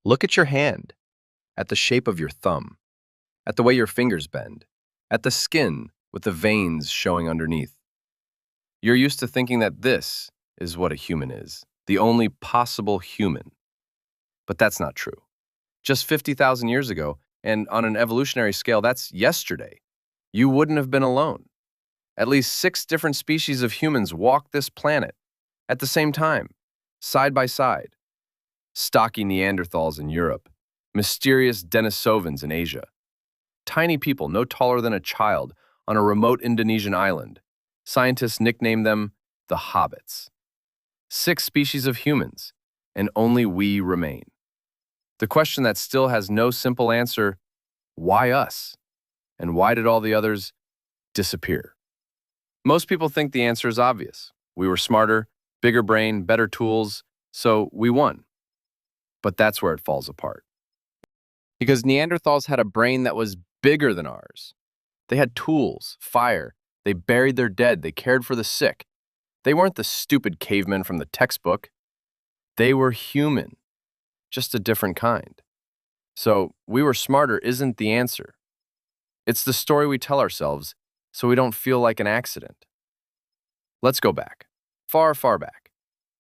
Look at your hand, at the shape of your thumb, at the way your fingers bend, at the skin with the veins showing underneath. You're used to thinking that this is what a human is, the only possible human. But that's not true. Just 50,000 years ago, and on an evolutionary scale, that's yesterday, you wouldn't have been alone. At least 6 different species of humans walked this planet at the same time, side by side. Stocky Neanderthals in Europe, mysterious Denisovans in Asia, tiny people no taller than a child on a remote Indonesian island. Scientists nicknamed them the Hobbits. 6 species of humans, and only we remain. The question that still has no simple answer, why us? And why did all the others disappear? Most people think the answer is obvious. We were smarter, bigger brain, better tools, so we won. But that's where it falls apart. Because Neanderthals had a brain that was bigger than ours. They had tools, fire, they buried their dead, they cared for the sick. They weren't the stupid cavemen from the textbook. They were human, just a different kind. So, we were smarter isn't the answer. It's the story we tell ourselves so we don't feel like an accident. Let's go back, far, far back.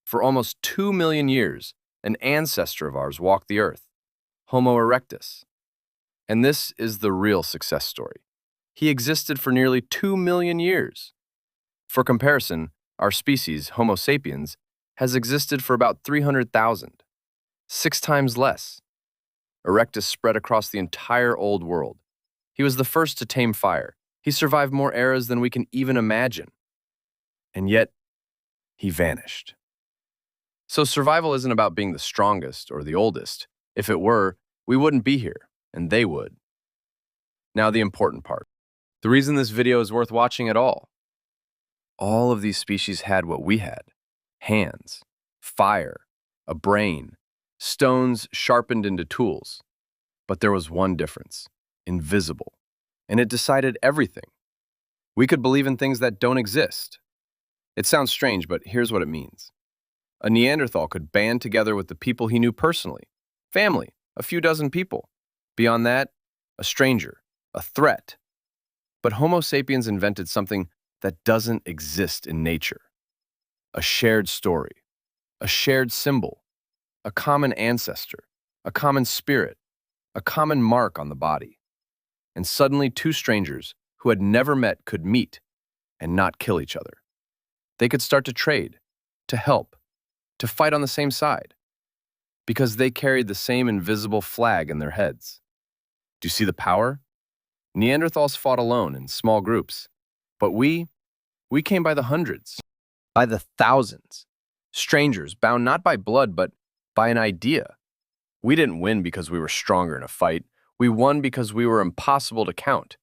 For almost 2 million years, an ancestor of ours walked the earth, Homo erectus. And this is the real success story. He existed for nearly 2 million years. For comparison, our species, Homo sapiens, has existed for about 300,000, 6 times less. Erectus spread across the entire old world. He was the first to tame fire. He survived more eras than we can even imagine. And yet, he vanished. So survival isn't about being the strongest or the oldest. If it were, we wouldn't be here, and they would. Now the important part. The reason this video is worth watching at all. All of these species had what we had. Hands, fire, a brain, stones sharpened into tools. But there was one difference. Invisible. And it decided everything. We could believe in things that don't exist. It sounds strange, but here's what it means. A Neanderthal could band together with the people he knew personally. Family, a few dozen people. Beyond that, a stranger, a threat. But Homo sapiens invented something that doesn't exist in nature. A shared story, a shared symbol, a common ancestor, a common spirit, a common mark on the body. And suddenly 2 strangers who had never met could meet and not kill each other. They could start to trade, to help, to fight on the same side, because they carried the same invisible flag in their heads. Do you see the power? Neanderthals fought alone in small groups, but we came by the hundreds, by the thousands. Strangers bound not by blood, but by an idea. We didn't win because we were stronger in a fight. We won because we were impossible to count.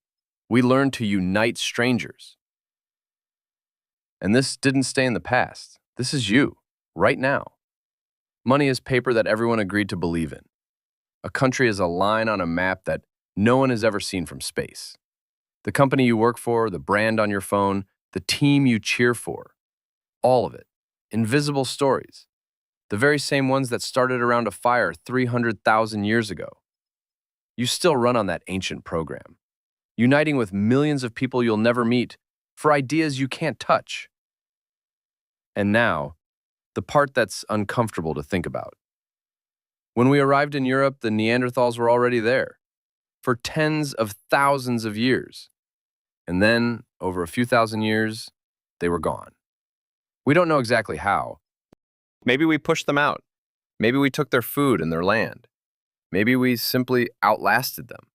We learned to unite strangers. And this didn't stay in the past. This is you, right now. Money is paper that everyone agreed to believe in. A country is a line on a map that no one has ever seen from space. The company you work for, the brand on your phone, the team you cheer for. All of it. Invisible stories. The very same ones that started around a fire 300,000 years ago. You still run on that ancient program, uniting with millions of people you'll never meet for ideas you can't touch. And now, the part that's uncomfortable to think about. When we arrived in Europe, the Neanderthals were already there for tens of thousands of years. And then, over a few thousand years, they were gone. We don't know exactly how. Maybe we pushed them out. Maybe we took their food and their land. Maybe we simply outlasted them.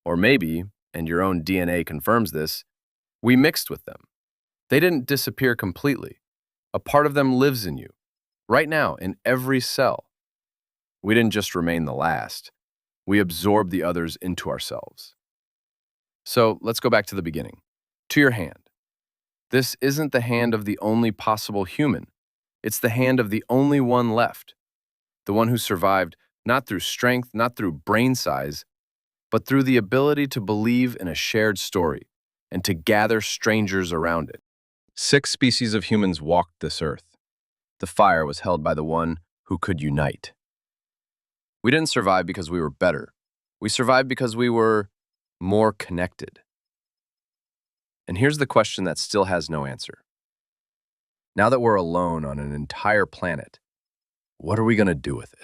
Or maybe, and your own DNA confirms this, we mixed with them. They didn't disappear completely. A part of them lives in you, right now, in every cell. We didn't just remain the last. We absorbed the others into ourselves. So let's go back to the beginning, to your hand. This isn't the hand of the only possible human. It's the hand of the only one left. The one who survived not through strength, not through brain size, but through the ability to believe in a shared story and to gather strangers around it. 6 species of humans walked this earth. The fire was held by the one who could unite. We didn't survive because we were better. We survived because we were more connected. And here's the question that still has no answer. Now that we're alone on an entire planet, what are we going to do with it?